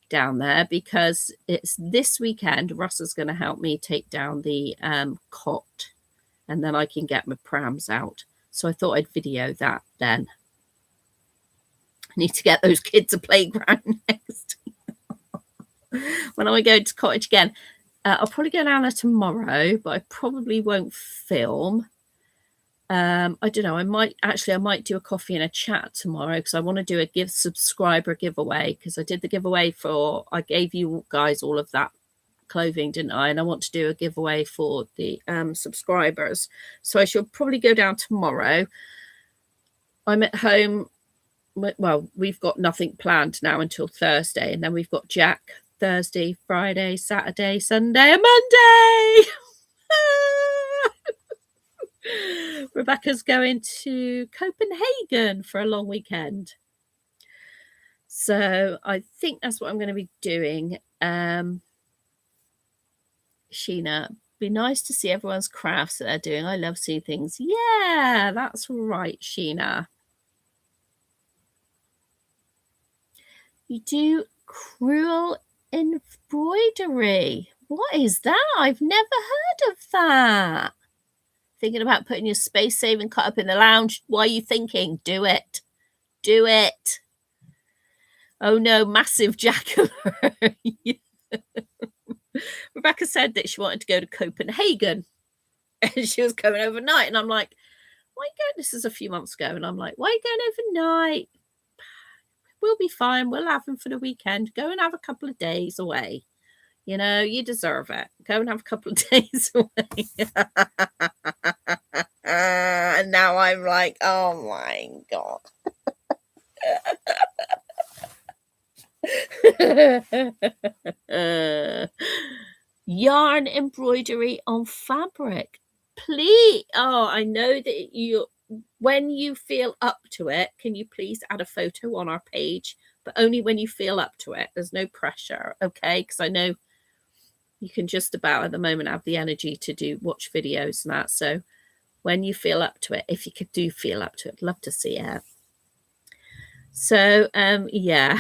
down there because it's this weekend. Russ is going to help me take down the cot, and then I can get my prams out. So I thought I'd video that then. I need to get those kids a playground next. When I go to cottage again, I'll probably go down there tomorrow, but I probably won't film. I don't know. I might do a coffee and a chat tomorrow because I want to do a subscriber giveaway, because I did the giveaway I gave you guys all of that clothing, didn't I? And I want to do a giveaway for the subscribers. So I should probably go down tomorrow. I'm at home. Well, we've got nothing planned now until Thursday, and then we've got Jack Thursday, Friday, Saturday, Sunday, and Monday. Rebecca's going to Copenhagen for a long weekend. So I think that's what I'm going to be doing. Sheena, be nice to see everyone's crafts that they're doing. I love seeing things. Yeah, that's right, Sheena. You do crewel embroidery. What is that? I've never heard of that. Thinking about putting your space-saving cut up in the lounge? What are you thinking? Do it. Do it. Oh no, massive jackal. Rebecca said that she wanted to go to Copenhagen and she was going overnight. And I'm like, why are you going? This is a few months ago. And I'm like, why are you going overnight? We'll be fine. We'll have them for the weekend. Go and have a couple of days away. You know, you deserve it. Go and have a couple of days away. And now I'm like, oh my God. Yarn embroidery on fabric. Please. Oh, I know that when you feel up to it, can you please add a photo on our page? But only when you feel up to it. There's no pressure, okay? Because I know you can just about at the moment have the energy to watch videos and that. So when you feel up to it, if you do feel up to it, I'd love to see it. So yeah.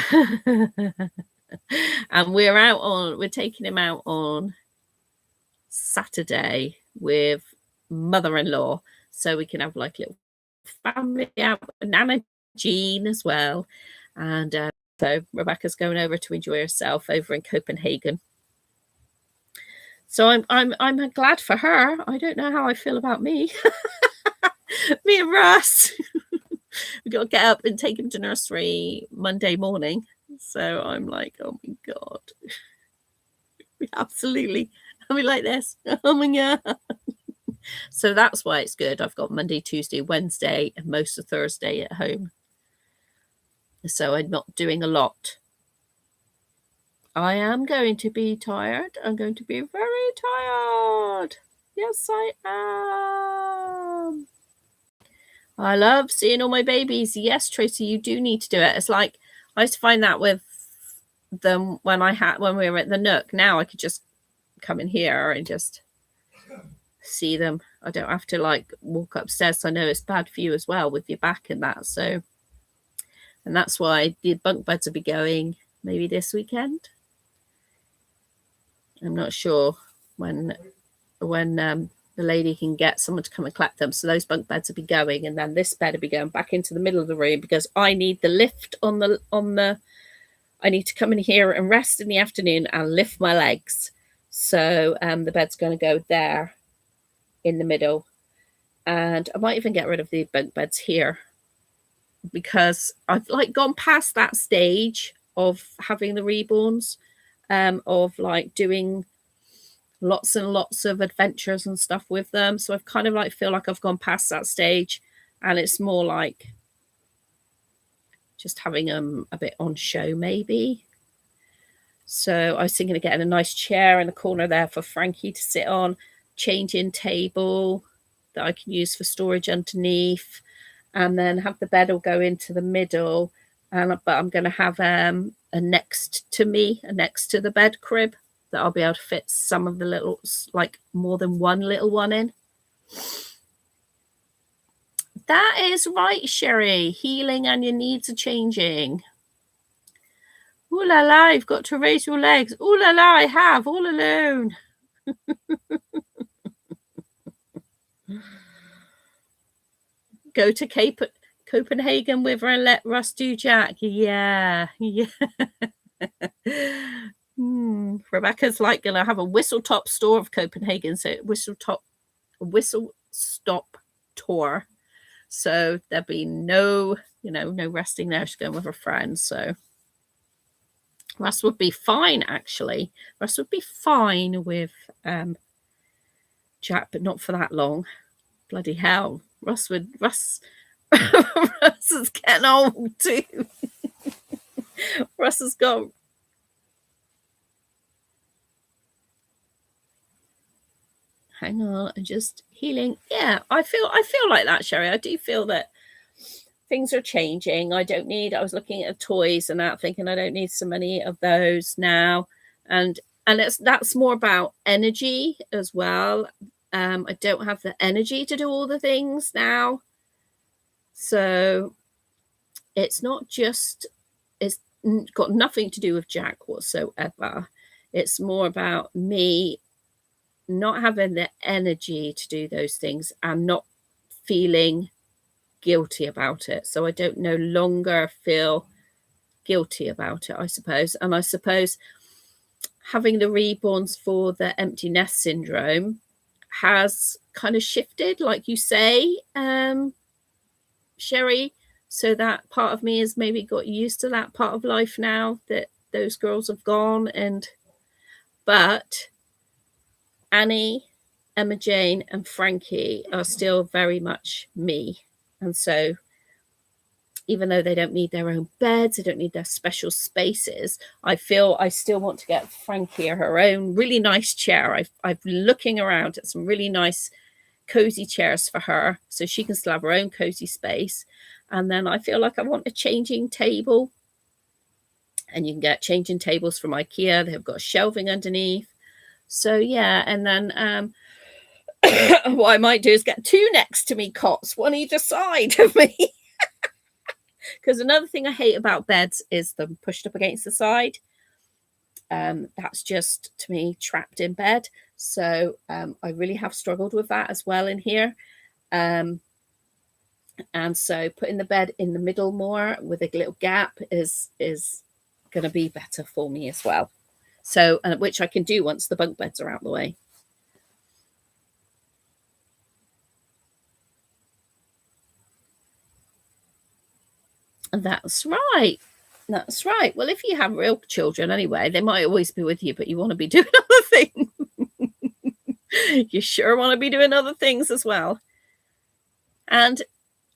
And we're taking him out on Saturday with mother-in-law, so we can have like a little family out with Nana Jean as well. And so Rebecca's going over to enjoy herself over in Copenhagen. So I'm glad for her. I don't know how I feel about me. Me and Russ. We got to get up and take him to nursery Monday morning. So I'm like, oh my God. Absolutely. I'll be like this. Oh my God. So that's why it's good. I've got Monday, Tuesday, Wednesday, and most of Thursday at home. So I'm not doing a lot. I am going to be tired. I'm going to be very tired. Yes, I am. I love seeing all my babies. Yes, Tracy, you do need to do it. It's like I used to find that with them when we were at the Nook. Now I could just come in here and just see them. I don't have to like walk upstairs. I know it's bad for you as well with your back and that. So, and that's why the bunk beds will be going maybe this weekend. I'm not sure when the lady can get someone to come and collect them. So those bunk beds will be going, and then this bed will be going back into the middle of the room because I need the lift on the. I need to come in here and rest in the afternoon and lift my legs. So the bed's going to go there in the middle, and I might even get rid of the bunk beds here because I've like gone past that stage of having the reborns, of like doing lots and lots of adventures and stuff with them. So I've kind of like feel like I've gone past that stage, and it's more like just having them a bit on show maybe. So I was thinking of getting a nice chair in the corner there for Frankie to sit on, changing table that I can use for storage underneath, and then have the bed all go into the middle. But I'm going to have a next to the bed crib that I'll be able to fit some of the little, like more than one little one in. That is right, Sherry. Healing and your needs are changing. Ooh la la, you've got to raise your legs. Ooh la la, I have, all alone. Go to Copenhagen with her and let Russ do Jack. Yeah. Rebecca's like going to have a whistle top store of Copenhagen. So whistle stop tour. So there'll be no resting there. She's going with her friends. So Russ would be fine, actually. Russ would be fine with Jack, but not for that long. Bloody hell. Russ is getting old too. Russ has got... Hang on, I'm just healing. Yeah, I feel like that, Sherry. I do feel that things are changing. I was looking at toys and that, thinking I don't need so many of those now. And that's more about energy as well. I don't have the energy to do all the things now. So it's got nothing to do with Jack whatsoever. It's more about me not having the energy to do those things and not feeling guilty about it. So I don't no longer feel guilty about it, I suppose. And I suppose having the reborns for the empty nest syndrome has kind of shifted, like you say, Sherry. So that part of me has maybe got used to that part of life now that those girls have gone. But Annie, Emma Jane and Frankie are still very much me. And so even though they don't need their own beds, they don't need their special spaces, I feel I still want to get Frankie her own really nice chair. I've been looking around at some really nice cozy chairs for her so she can still have her own cozy space. And then I feel like I want a changing table. And you can get changing tables from IKEA. They've got shelving underneath. So yeah, and then what I might do is get two next to me cots, one either side of me. Because another thing I hate about beds is them pushed up against the side. That's just, to me, trapped in bed. So I really have struggled with that as well in here. And so putting the bed in the middle more with a little gap is going to be better for me as well. So, which I can do once the bunk beds are out of the way. That's right. That's right. Well, if you have real children anyway, they might always be with you, but you want to be doing other things. You sure want to be doing other things as well. And,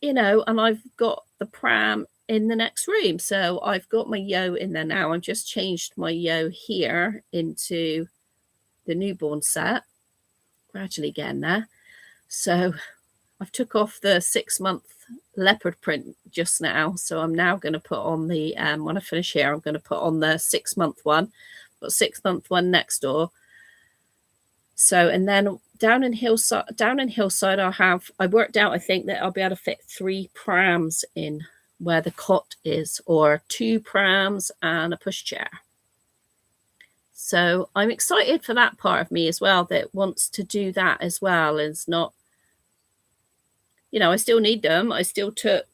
and I've got the pram in the next room. So I've got my yo in there now. I've just changed my yo here into the newborn set. Gradually getting there. So I've took off the 6-month leopard print just now. So I'm now going to put on the, when I finish here, I'm going to put on the 6-month one. Got 6-month one next door. So, and then down in Hillside, I worked out, I think that I'll be able to fit 3 prams in where the cot is, or 2 prams and a pushchair. So I'm excited for that part of me as well, that wants to do that as well. And it's not, I still need them. I still took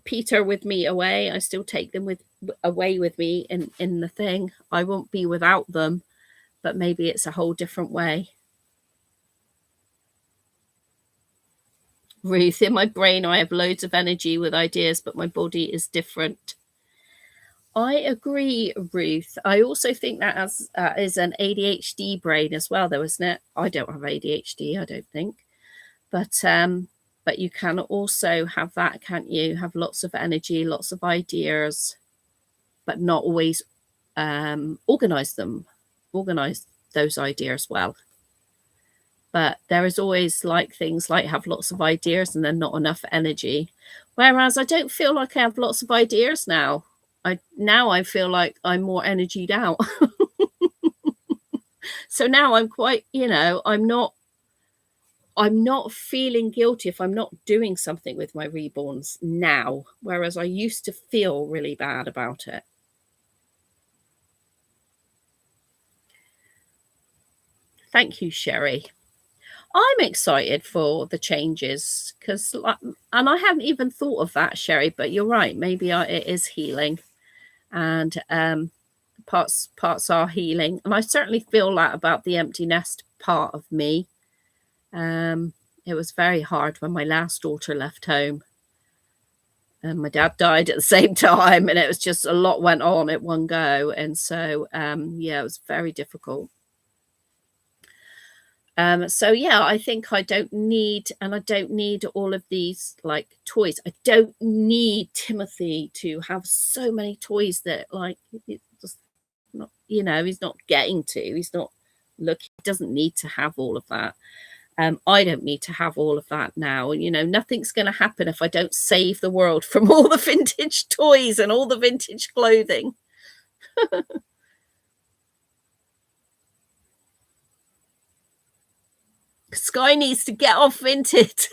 Peter with me away. I still take them away with me in the thing. I won't be without them, but maybe it's a whole different way. Ruth, in my brain, I have loads of energy with ideas, but my body is different. I agree, Ruth. I also think that is an ADHD brain as well, though, isn't it? I don't have ADHD, I don't think. But you can also have that, can't you? Have lots of energy, lots of ideas, but not always organize those ideas well. But there is always things like have lots of ideas and then not enough energy. Whereas I don't feel like I have lots of ideas now. now I feel like I'm more energied out. So now I'm quite, I'm not feeling guilty if I'm not doing something with my reborns now, whereas I used to feel really bad about it. Thank you, Sherry. I'm excited for the changes because, and I hadn't even thought of that, Sherry. But you're right. Maybe it is healing, and parts are healing, and I certainly feel that about the empty nest part of me. It was very hard when my last daughter left home, and my dad died at the same time, and it was just a lot went on at one go, and so yeah, it was very difficult. So yeah, I think I don't need all of these like toys. I don't need Timothy to have so many toys that like just not, he's not getting to. He's not looking. He doesn't need to have all of that. I don't need to have all of that now. Nothing's going to happen if I don't save the world from all the vintage toys and all the vintage clothing. Sky needs to get off Vinted.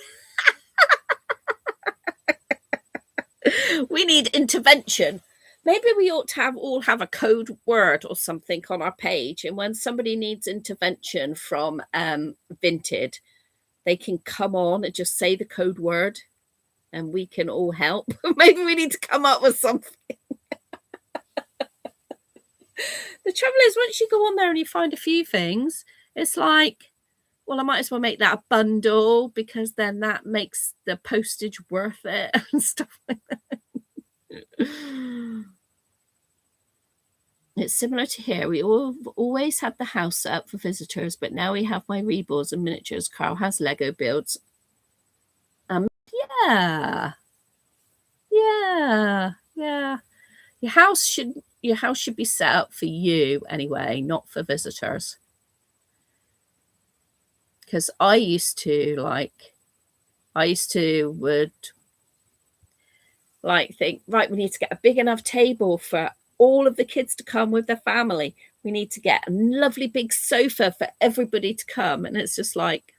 We need intervention. Maybe we ought to all have a code word or something on our page, and when somebody needs intervention from Vinted, they can come on and just say the code word, and we can all help. Maybe we need to come up with something. The trouble is, once you go on there and you find a few things, it's like, well, I might as well make that a bundle because then that makes the postage worth it and stuff like that. It's similar to here. We always had the house up for visitors, but now we have my reborns and miniatures. Carl has Lego builds. Yeah. Your house should be set up for you anyway, not for visitors. Because I used to would think, right, we need to get a big enough table for all of the kids to come with their family. We need to get a lovely big sofa for everybody to come. And it's just like,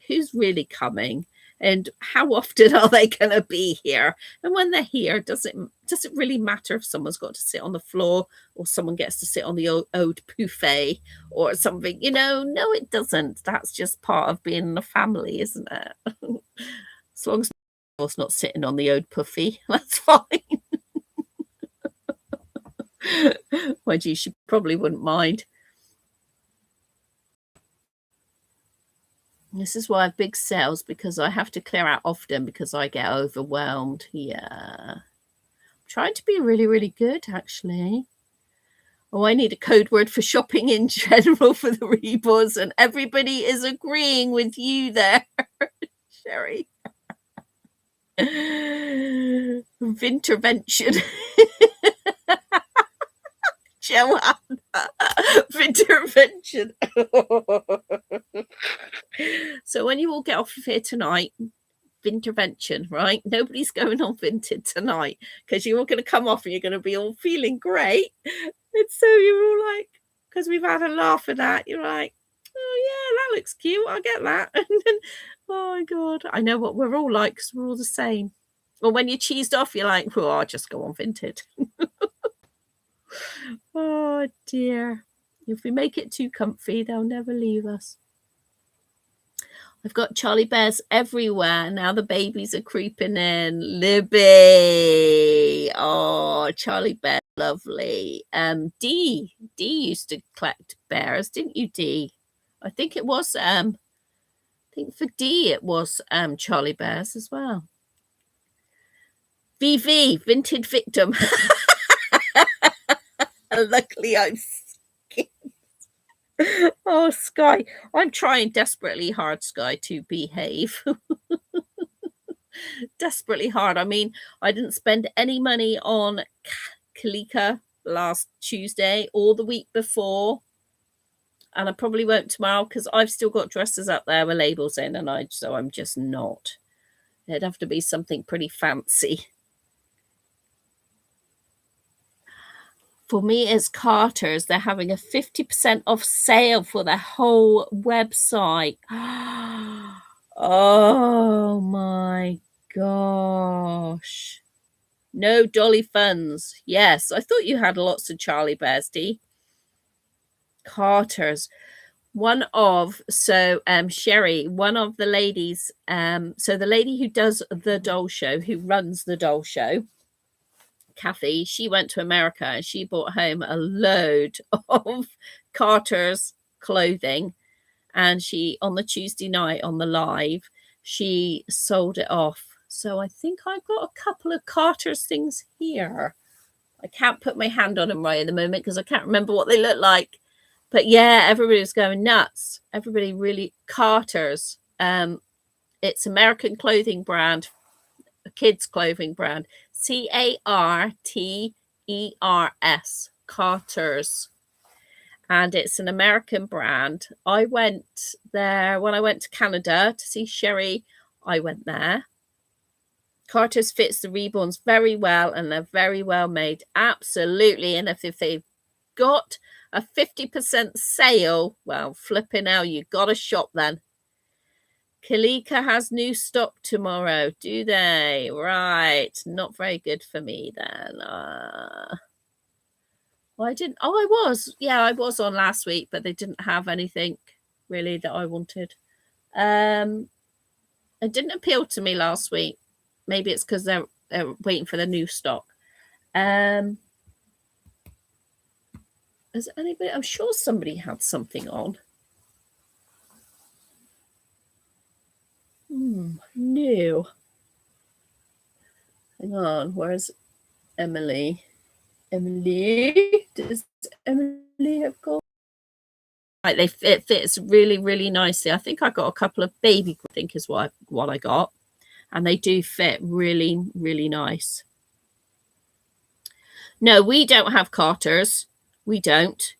who's really coming? And how often are they going to be here? And when they're here, does it really matter if someone's got to sit on the floor or someone gets to sit on the old buffet or something? No, it doesn't. That's just part of being in a family, isn't it? As long as it's not sitting on the old puffy, that's fine. Well, gee, she probably wouldn't mind. This is why I have big sales, because I have to clear out often because I get overwhelmed. Yeah. I'm trying to be really, really good, actually. Oh, I need a code word for shopping in general for the reborns, and everybody is agreeing with you there, Sherry. Vintervention. Joanna. Vintervention. So when you all get off of here tonight, Vintervention, right? Nobody's going on Vinted tonight because you're all going to come off and you're going to be all feeling great. And so you're all like, because we've had a laugh at that, you're like, oh yeah, that looks cute. I'll get that. And then, oh my God, I know what we're all like because we're all the same. Or when you're cheesed off, you're like, well, I'll just go on Vinted. Oh dear. If we make it too comfy, they'll never leave us. I've got Charlie Bears everywhere. Now the babies are creeping in. Libby. Oh, Charlie Bear, lovely. Dee used to collect bears, didn't you, Dee? I think it was I think for Dee it was Charlie Bears as well. VV, Vintage Victim. Luckily I'm scared. Oh, Sky, I'm trying desperately hard, Sky, to behave. Desperately hard. I mean, I didn't spend any money on Kalika last Tuesday or the week before, and I probably won't tomorrow because I've still got dresses up there with labels in, and so I'm just not. It'd have to be something pretty fancy. For me, it's Carter's. They're having a 50% off sale for their whole website. Oh my gosh. No Dolly funds. Yes, I thought you had lots of Charlie Bears, Dee. Carter's. Sherry, one of the ladies, so the lady who does the doll show, who runs the doll show, Kathy, she went to America and she brought home a load of Carter's clothing, and she, on the Tuesday night on the live, she sold it off. So I think I've got a couple of Carter's things here. I can't put my hand on them right at the moment because I can't remember what they look like. But yeah, everybody was going nuts. Everybody really, Carter's. It's American clothing brand, a kids clothing brand. Carters, Carter's. And it's an American brand. I went there when I went to Canada to see Sherry. I went there. Carter's fits the Reborns very well, and they're very well made. Absolutely. And if they've got a 50% sale, well, flipping hell, you got to shop then. Kalika has new stock tomorrow, do they? Right. Not very good for me then. I didn't. Oh, I was. Yeah, I was on last week, but they didn't have anything really that I wanted. It didn't appeal to me last week. Maybe it's because they're waiting for the new stock. Has anybody? I'm sure somebody had something on. No. Hang on. Where's Emily? Emily? Does Emily have got? Right, it fits really, really nicely. I think I got a couple of baby, I think is what I got. And they do fit really, really nice. No, we don't have Carter's. We don't.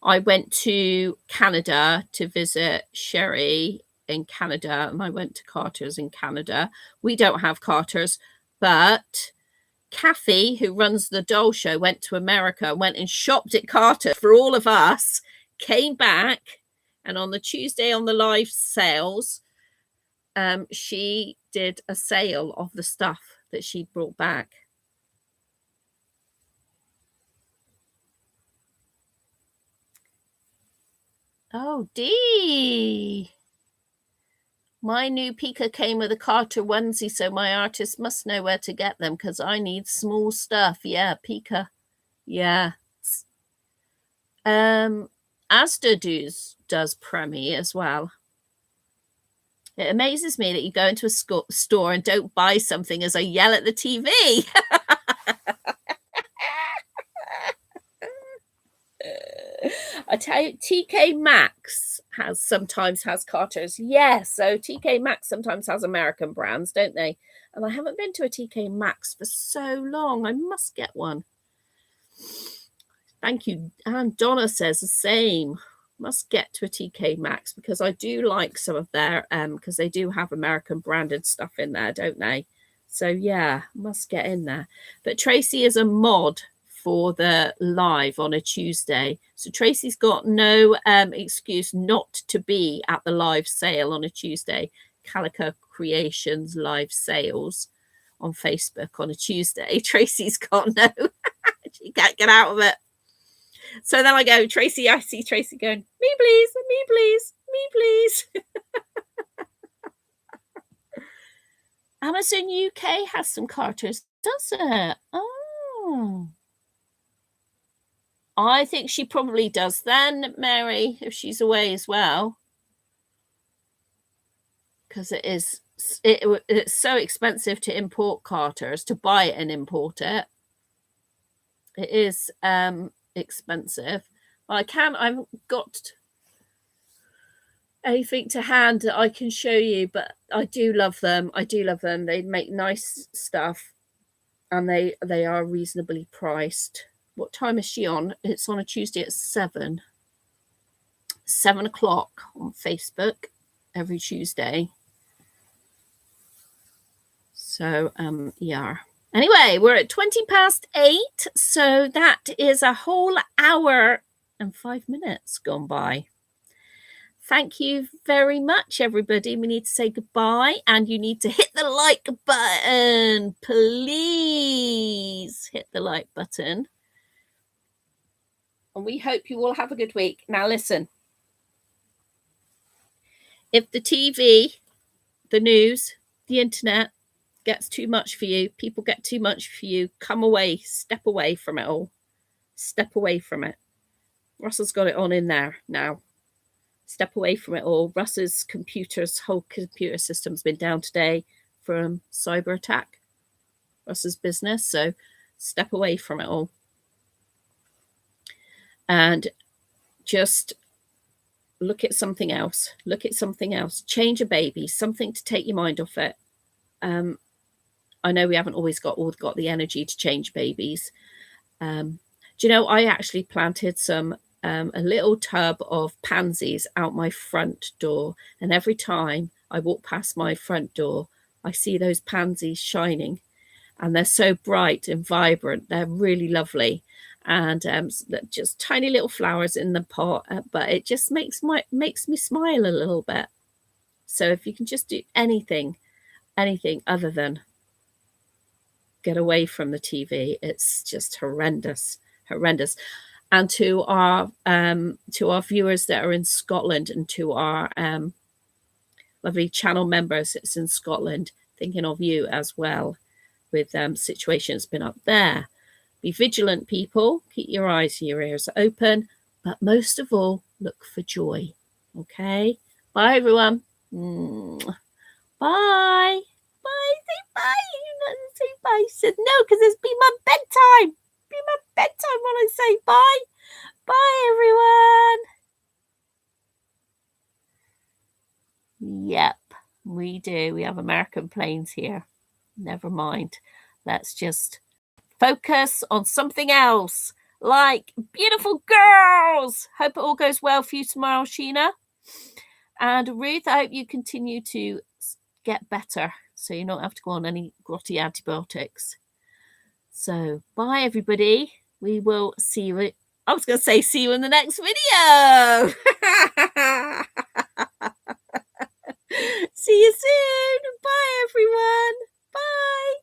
I went to Canada to visit Sherry in Canada, and I went to Carter's in Canada. We don't have Carter's, but Kathy, who runs the doll show, went to America, went and shopped at Carter for all of us, came back, and on the Tuesday on the live sales, she did a sale of the stuff that she brought back. Oh, Dee. My new Pika came with a Carter onesie, so my artist must know where to get them because I need small stuff. Yeah, Pika. Yeah. Asda does Premi as well. It amazes me that you go into a store and don't buy something as I yell at the TV. I tell you, TK Maxx sometimes has Carter's. Yes, so TK Maxx sometimes has American brands, don't they? And I haven't been to a TK Maxx for so long. I must get one. Thank you. And Donna says the same. Must get to a TK Maxx because I do like some of their because they do have American branded stuff in there, don't they? So yeah, must get in there. But Tracy is a mod for the live on a Tuesday. So Tracy's got no excuse not to be at the live sale on a Tuesday. Calico Creations live sales on Facebook on a Tuesday. Tracy's got no, she can't get out of it. So then I go, Tracy, I see Tracy going, me please, me please, me please. Amazon UK has some Carters, does it? Oh. I think she probably does then, Mary, if she's away as well. Because it's so expensive to import Carters, to buy it and import it. It is expensive. I've got anything to hand that I can show you, but I do love them. They make nice stuff and they are reasonably priced. What time is she on? It's on a Tuesday at 7 o'clock on Facebook every Tuesday. So yeah, Anyway, we're at 8:20, so that is a whole hour and 5 minutes gone by. Thank you very much, everybody. We need to say goodbye, and you need to hit the like button. Please hit the like button. And we hope you all have a good week. Now, listen. If the TV, the news, the internet gets too much for you, people get too much for you, come away, step away from it all. Step away from it. Russell's got it on in there now. Step away from it all. Russ's whole computer system's been down today from cyber attack. Russ's business, so step away from it all. And just look at something else. Look at something else. Change a baby, something to take your mind off it. I know we haven't always got the energy to change babies. Do you know, I actually planted a little tub of pansies out my front door, and every time I walk past my front door, I see those pansies shining, and they're so bright and vibrant. They're really lovely, and just tiny little flowers in the pot, but it just makes me smile a little bit. So if you can just do anything other than get away from the TV, it's just horrendous. And to our viewers that are in Scotland, and to our lovely channel members that's in Scotland, thinking of you as well with situations been up there. Be vigilant, people. Keep your eyes and your ears open, but most of all, look for joy. Okay? Bye, everyone. Bye. Bye. Say bye. You not say bye. She said no, because it's been my bedtime. Be my bedtime when I say bye. Bye, everyone. Yep, we do. We have American planes here. Never mind. Let's just focus on something else, like beautiful girls. Hope it all goes well for you tomorrow, Sheena. And Ruth, I hope you continue to get better so you don't have to go on any grotty antibiotics. So, bye, everybody. We will see you. I was going to say see you in the next video. See you soon. Bye, everyone. Bye.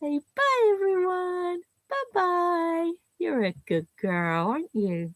Say bye, everyone. Bye-bye. You're a good girl, aren't you?